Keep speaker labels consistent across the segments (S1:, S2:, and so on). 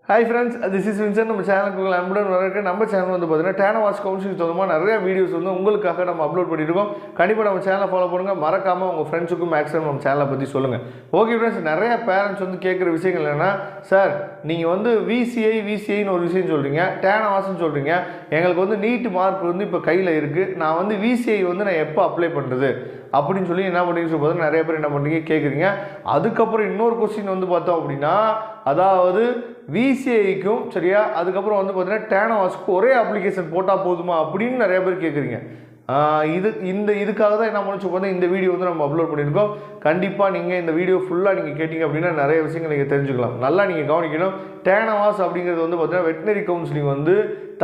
S1: Hi friends, this is Vinson. நம்ம சேனலுக்கு அன்புடன் வரவேற்க. நம்ம சேனல் வந்து பார்த்தீங்கன்னா டேனவாஸ் கவுன்சிலிங் சொந்தமாக நிறைய வீடியோஸ் வந்து உங்களுக்காக நம்ம அப்லோட் பண்ணியிருக்கோம். கண்டிப்பாக நம்ம சேனலை ஃபாலோ பண்ணுங்கள். மறக்காமல் உங்கள் ஃப்ரெண்ட்ஸுக்கும் மேக்ஸிமம் நம்ம சேனலை பற்றி சொல்லுங்கள். ஓகே ஃப்ரெண்ட்ஸ், நிறைய பேரண்ட்ஸ் வந்து கேட்குற விஷயங்கள் என்னென்னா, சார் நீங்கள் வந்து விசிஐன்னு ஒரு விஷயம் சொல்கிறீங்க, டேனவாஸ்ன்னு சொல்கிறீங்க, எங்களுக்கு வந்து நீட் மார்க் வந்து இப்போ கையில் இருக்குது, நான் வந்து விசிஐ வந்து நான் எப்போ அப்ளை பண்ணுறது அப்படின்னு சொல்லி என்ன பண்ணுறீங்கன்னு சொல்லி பார்த்தா நிறைய பேர் என்ன பண்ணுறீங்க கேட்குறீங்க. அதுக்கப்புறம் இன்னொரு கொஸ்டின் வந்து பார்த்தோம் அப்படின்னா, அதாவது விசிஐக்கும் சரியா, அதுக்கப்புறம் வந்து பார்த்தீங்கன்னா டேனவாஸ்க்கு ஒரே அப்ளிகேஷன் போட்டால் போதுமா அப்படின்னு நிறைய பேர் கேட்குறீங்க. இதுக்காக தான் என்ன பண்ணி பார்த்தா இந்த வீடியோ வந்து நம்ம அப்லோட் பண்ணியிருக்கோம். கண்டிப்பாக நீங்கள் இந்த வீடியோ ஃபுல்லாக நீங்கள் கேட்டிங்க அப்படின்னா நிறைய விஷயங்கள் நீங்கள் தெரிஞ்சுக்கலாம். நல்லா நீங்கள் கவனிக்கணும். டேனவாஸ் அப்படிங்கிறது வந்து பார்த்தீங்கன்னா வெட்டினரி கவுன்சிலிங் வந்து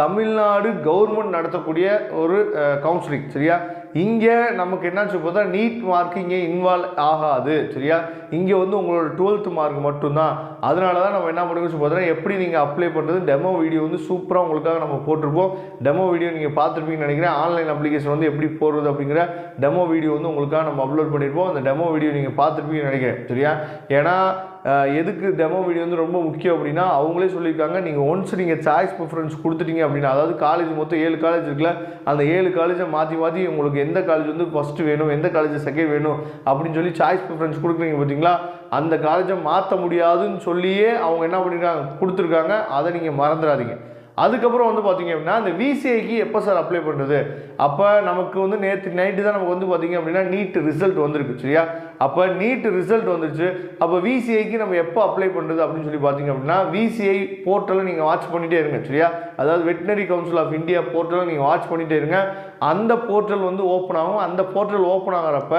S1: தமிழ்நாடு கவர்மெண்ட் நடத்தக்கூடிய ஒரு கவுன்சிலிங் சரியா. இங்கே நமக்கு என்னன்னு சொல்லி பார்த்தா நீட் மார்க் இங்கே இன்வால்வ் ஆகாது சரியா. இங்கே வந்து உங்களோட 12th மார்க் மட்டும்தான். அதனால தான் நம்ம என்ன பண்ணுறோம்னு சொல்லி பார்த்தோன்னா எப்படி நீங்கள் அப்ளை பண்ணுறது டெமோ வீடியோ வந்து சூப்பராக உங்களுக்காக நம்ம போட்டிருப்போம். டெமோ வீடியோ நீங்கள் பார்த்துருப்பீங்கன்னு நினைக்கிறேன். ஆன்லைன் அப்ளிகேஷன் வந்து எப்படி போடுறது அப்படிங்கிற டெமோ வீடியோ வந்து உங்களுக்காக நம்ம அப்லோட் பண்ணியிருப்போம். அந்த டெமோ வீடியோ நீங்கள் பார்த்துருப்பீங்கன்னு நினைக்கிறேன் சரியா. ஏன்னா எதுக்கு டெமோ வீடியோ வந்து ரொம்ப முக்கியம் அப்படின்னா, அவங்களே சொல்லியிருக்காங்க, நீங்கள் ஒன்ஸ் நீங்கள் சாய்ஸ் ப்ரிஃபரன்ஸ் கொடுத்துட்டீங்க அப்படின்னா, அதாவது காலேஜ் மொத்தம் 7 காலேஜ் இருக்குல்ல, அந்த 7 காலேஜை மாற்றி உங்களுக்கு எந்த காலேஜ் வந்து ஃபஸ்ட்டு வேணும், எந்த காலேஜ் செகண்ட் வேணும் அப்படின்னு சொல்லி சாய்ஸ் ப்ரிஃபரன்ஸ் கொடுக்குறீங்க பார்த்தீங்களா, அந்த காலேஜை மாற்ற முடியாதுன்னு சொல்லியே அவங்க என்ன பண்ணியிருக்காங்க கொடுத்துருக்காங்க. அதை நீங்கள் மறந்துடாதீங்க. அதுக்கப்புறம் வந்து பார்த்தீங்க அப்படின்னா, அந்த விசிஐக்கு எப்போ சார் அப்ளை பண்ணுறது? அப்போ நமக்கு வந்து நேற்று நைட்டு தான் நமக்கு வந்து பார்த்தீங்க அப்படின்னா நீட் ரிசல்ட் வந்திருக்கு சரியா. அப்போ நீட் ரிசல்ட் வந்துருச்சு. அப்போ விசிஐக்கு நம்ம எப்போ அப்ளை பண்ணுறது அப்படின்னு சொல்லி பார்த்தீங்க அப்படின்னா, விசிஐ போர்ட்டலை நீங்கள் வாட்ச் பண்ணிகிட்டே இருங்க சரியா. அதாவது வெட்டினரி கவுன்சில் ஆஃப் இந்தியா போர்ட்டலை நீங்கள் வாட்ச் பண்ணிகிட்டே இருங்க. அந்த போர்ட்டல் வந்து ஓப்பன் ஆகும். அந்த போர்ட்டல் ஓப்பன் ஆகிறப்ப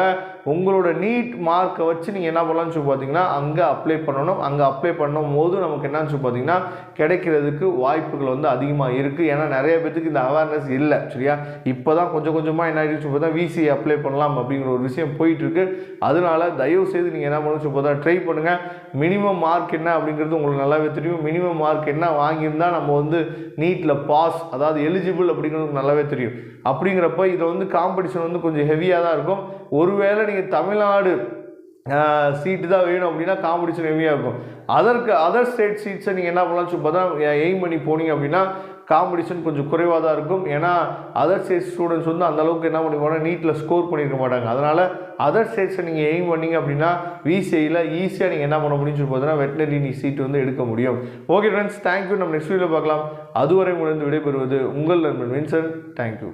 S1: உங்களோட நீட் மார்க்கை வச்சு நீங்கள் என்ன பண்ணலாம்னு சொல்லி பார்த்தீங்கன்னா அங்கே அப்ளை பண்ணணும். அங்கே அப்ளை பண்ணும் போது நமக்கு என்னன்னு சொல்லி பார்த்தீங்கன்னா கிடைக்கிறதுக்கு வாய்ப்புகள் வந்து அதிகமாக இருக்குது. ஏன்னா நிறைய பேருக்கு இந்த அவேர்னஸ் இல்லை சரியா. இப்போ தான் கொஞ்சம் கொஞ்சமாக என்ன ஆகிடுச்சு சொல்லி பார்த்தா விசிஐ அப்ளை பண்ணலாம் அப்படிங்கிற ஒரு விஷயம் போயிட்டுருக்கு. அதனால தயவு செய்து நீங்கள் என்ன பண்ணணும் சொல்லி பார்த்தா ட்ரை பண்ணுங்கள். மினிமம் மார்க் என்ன அப்படிங்கிறது உங்களுக்கு நல்லாவே தெரியும். மினிமம் மார்க் என்ன வாங்கியிருந்தால் நம்ம வந்து நீட்டில் பாஸ், அதாவது எலிஜிபிள் அப்படிங்கிறது நல்லாவே தெரியும். அப்படிங்கிறப்ப இதில் வந்து காம்படிஷன் வந்து கொஞ்சம் ஹெவியாக தான் இருக்கும். ஒருவேளை நீங்கள் தமிழ்நாடு சீட்டு தான் வேணும் அப்படின்னா காம்படிஷன் ஹெவியாக இருக்கும். அதர் ஸ்டேட் சீட்ஸை நீங்கள் என்ன பண்ணலாம்னு சொல்லி பார்த்தா எய்ம் பண்ணி போனீங்க அப்படின்னா காம்படிஷன் கொஞ்சம் குறைவாக தான் இருக்கும். ஏன்னா அதர் ஸ்டேட் ஸ்டூடெண்ட்ஸ் வந்து அந்தளவுக்கு என்ன பண்ணிப்பாங்க, நீட்டில் ஸ்கோர் பண்ணியிருக்க மாட்டாங்க. அதனால் அதர் ஸ்டேட்ஸை நீங்கள் எய்ம் பண்ணிங்க அப்படின்னா விசிஐயில் ஈஸியாக நீங்கள் என்ன பண்ண முடியும்னு சொல்லி பார்த்தீங்கன்னா வெட்டினரி சீட் வந்து எடுக்க முடியும். Okay friends, thank you. நம்ம நெக்ஸ்ட் வீடியோவில் பார்க்கலாம். அதுவரை முடிந்து விடைபெறுவது உங்கள் நண்பன் வின்சன். தேங்க்யூ.